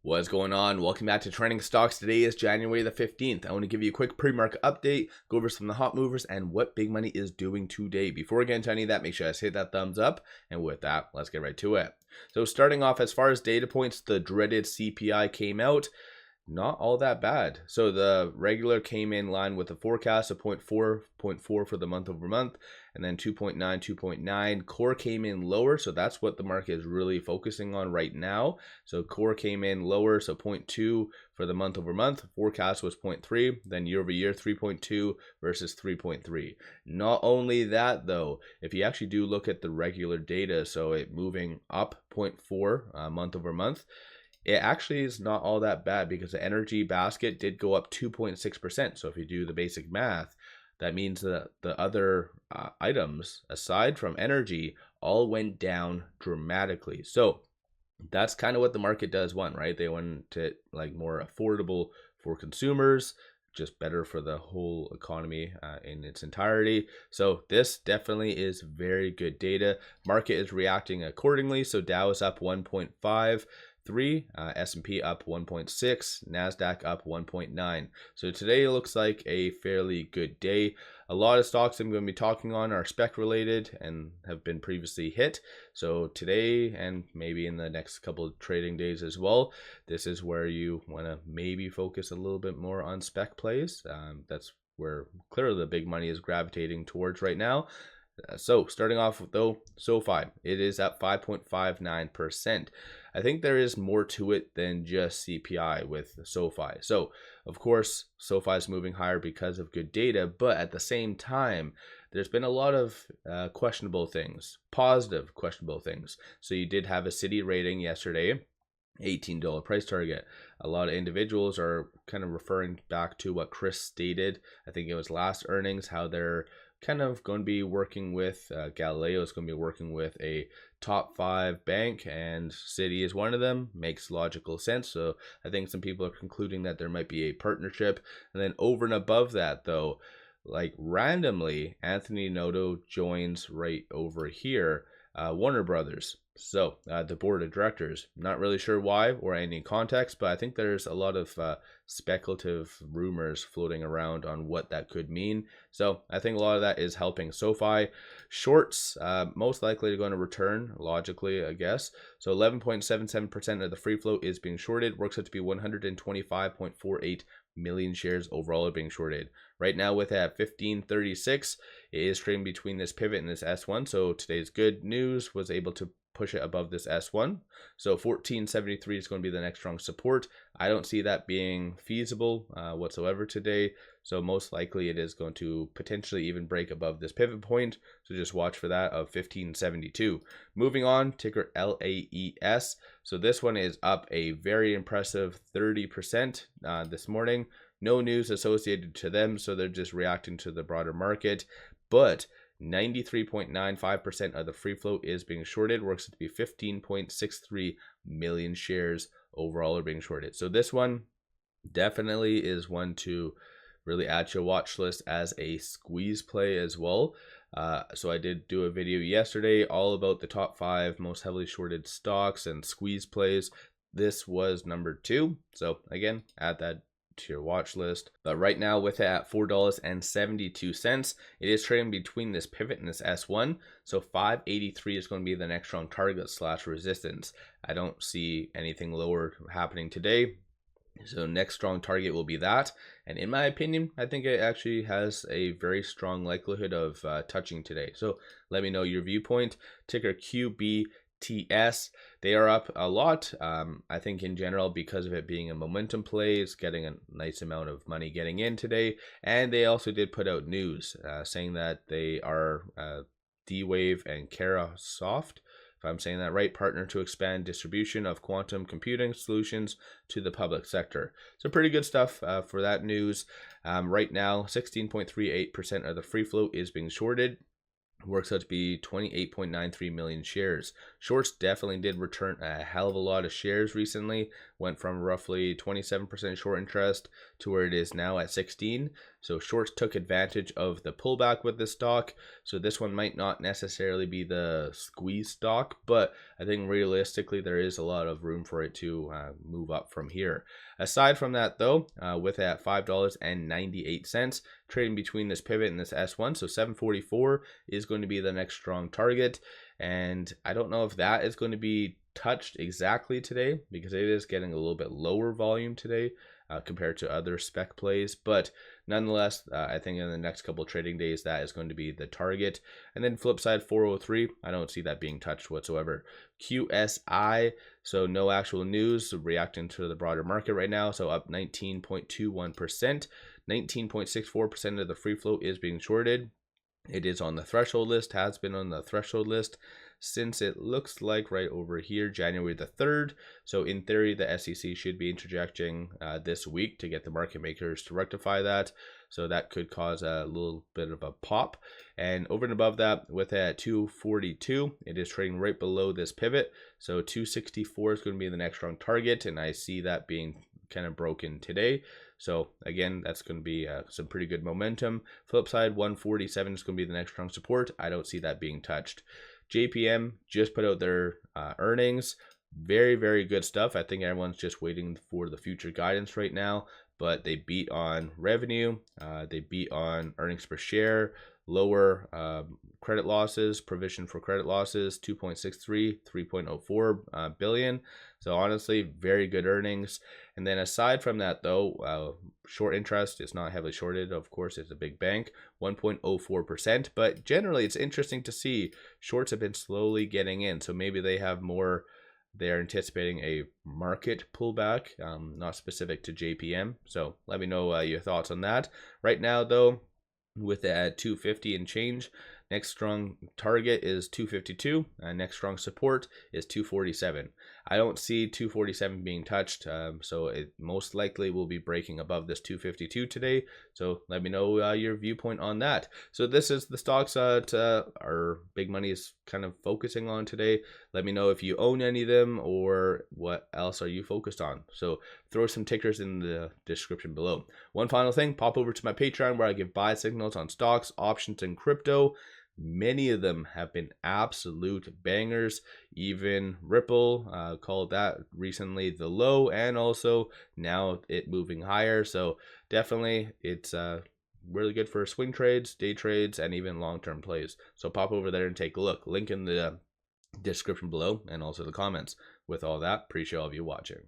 What's going on? Welcome back to Trending Stocks. Today is January the 15th. I want to give you a quick pre-market update, go over some of the hot movers and what big money is doing today. Before we get into any of that, make sure you guys hit that thumbs up. And with that, let's get right to it. So starting off, as far as data points, the dreaded CPI came out. Not all that bad. So the regular came in line with the forecast of 0.4 for the month over month, and then 2.9, 2.9. Core came in lower, so that's what the market is really focusing on right now. So core came in lower, so 0.2 for the month over month. Forecast was 0.3, then year over year 3.2 versus 3.3. Not only that though, if you actually do look at the regular data, so it moving up 0.4 month over month, it actually is not all that bad because the energy basket did go up 2.6%. So if you do the basic math, that means that the other items aside from energy all went down dramatically. So that's kind of what the market does want, right? They want it like more affordable for consumers, just better for the whole economy in its entirety. So this definitely is very good data. Market is reacting accordingly. So Dow is up 1.5. S&P up 1.6, NASDAQ up 1.9. So today looks like a fairly good day. A lot of stocks I'm going to be talking on are spec related and have been previously hit. So today and maybe in the next couple of trading days as well, this is where you want to maybe focus a little bit more on spec plays. That's where clearly the big money is gravitating towards right now. So starting off though, SOFI, it is at 5.59%. I think there is more to it than just CPI with SOFI. So of course, SOFI is moving higher because of good data, but at the same time, there's been a lot of questionable things, positive questionable things. So you did have a city rating yesterday, $18 price target. A lot of individuals are kind of referring back to what Chris stated. I think it was last earnings, how they're kind of going to be working with Galileo is going to be working with a top 5 bank, and Citi is one of them. Makes logical sense. So I think some people are concluding that there might be a partnership. And then over and above that though, like randomly, Anthony Noto joins right over here, Warner Brothers. So the board of directors, not really sure why or any context, but I think there's a lot of speculative rumors floating around on what that could mean. So I think a lot of that is helping SOFI. Shorts most likely going to return logically, I guess. So 11.77% of the free float is being shorted. Works out to be 125.48 million shares overall are being shorted. Right now with at 1536, it is trading between this pivot and this S1. So today's good news was able to push it above this S1. So 1473 is going to be the next strong support. I don't see that being feasible whatsoever today. So most likely it is going to potentially even break above this pivot point. So just watch for that of 1572. Moving on, ticker LAES. So this one is up a very impressive 30% this morning. No news associated to them, so they're just reacting to the broader market. But 93.95% of the free float is being shorted. Works to be 15.63 million shares overall are being shorted. So this one definitely is one to really add to your watch list as a squeeze play as well. So I did do a video yesterday all about the top 5 most heavily shorted stocks and squeeze plays. This was number 2. So again, add that to your watch list. But right now with it at $4.72, it is trading between this pivot and this S1. So 583 is going to be the next strong target / resistance. I don't see anything lower happening today. So next strong target will be that. And in my opinion, I think it actually has a very strong likelihood of touching today. So let me know your viewpoint. Ticker QBST. They are up a lot. I think in general because of it being a momentum play, it's getting a nice amount of money getting in today. And they also did put out news saying that they are D-Wave and Karasoft, if I'm saying that right, partner to expand distribution of quantum computing solutions to the public sector. So pretty good stuff for that news. Right now, 16.38% of the free float is being shorted. Works out to be 28.93 million shares. Shorts definitely did return a hell of a lot of shares recently. Went from roughly 27% short interest to where it is now at 16. So shorts took advantage of the pullback with this stock. So this one might not necessarily be the squeeze stock, but I think realistically there is a lot of room for it to move up from here. Aside from that though, with it at $5.98, trading between this pivot and this S1, so 744 is going to be the next strong target. And I don't know if that is going to be touched exactly today, because it is getting a little bit lower volume today compared to other spec plays, but nonetheless, I think in the next couple of trading days that is going to be the target. And then flip side 403, I don't see that being touched whatsoever. QSI, so no actual news, so reacting to the broader market right now, so up 19.21%. 19.64% of the free float is being shorted. It is on the threshold list, has been on the threshold list since it looks like right over here, January the 3rd. So in theory, the SEC should be interjecting this week to get the market makers to rectify that. So that could cause a little bit of a pop. And over and above that, with it at 242, it is trading right below this pivot. So 264 is going to be the next strong target, and I see that being kind of broken today. So again, that's going to be some pretty good momentum. Flip side 147 is going to be the next strong support. I don't see that being touched. JPM just put out their earnings. Very, very good stuff. I think everyone's just waiting for the future guidance right now, but they beat on revenue. They beat on earnings per share, lower credit losses, provision for credit losses, 2.63, 3.04 billion. So honestly, very good earnings. And then aside from that though, short interest is not heavily shorted. Of course, it's a big bank, 1.04%. But generally, it's interesting to see shorts have been slowly getting in. So maybe they have more, they're anticipating a market pullback, not specific to JPM. So let me know your thoughts on that. Right now though, with it at 250 and change, next strong target is 252, and next strong support is 247. I don't see 247 being touched, so it most likely will be breaking above this 252 today. So let me know your viewpoint on that. So this is the stocks that our big money is kind of focusing on today. Let me know if you own any of them or what else are you focused on. So throw some tickers in the description below. One final thing, pop over to my Patreon where I give buy signals on stocks, options, and crypto. Many of them have been absolute bangers. Even Ripple called that recently the low, and also now it moving higher. So definitely it's really good for swing trades, day trades, and even long-term plays. So pop over there and take a look. Link in the description below and also the comments. With all that, appreciate all of you watching.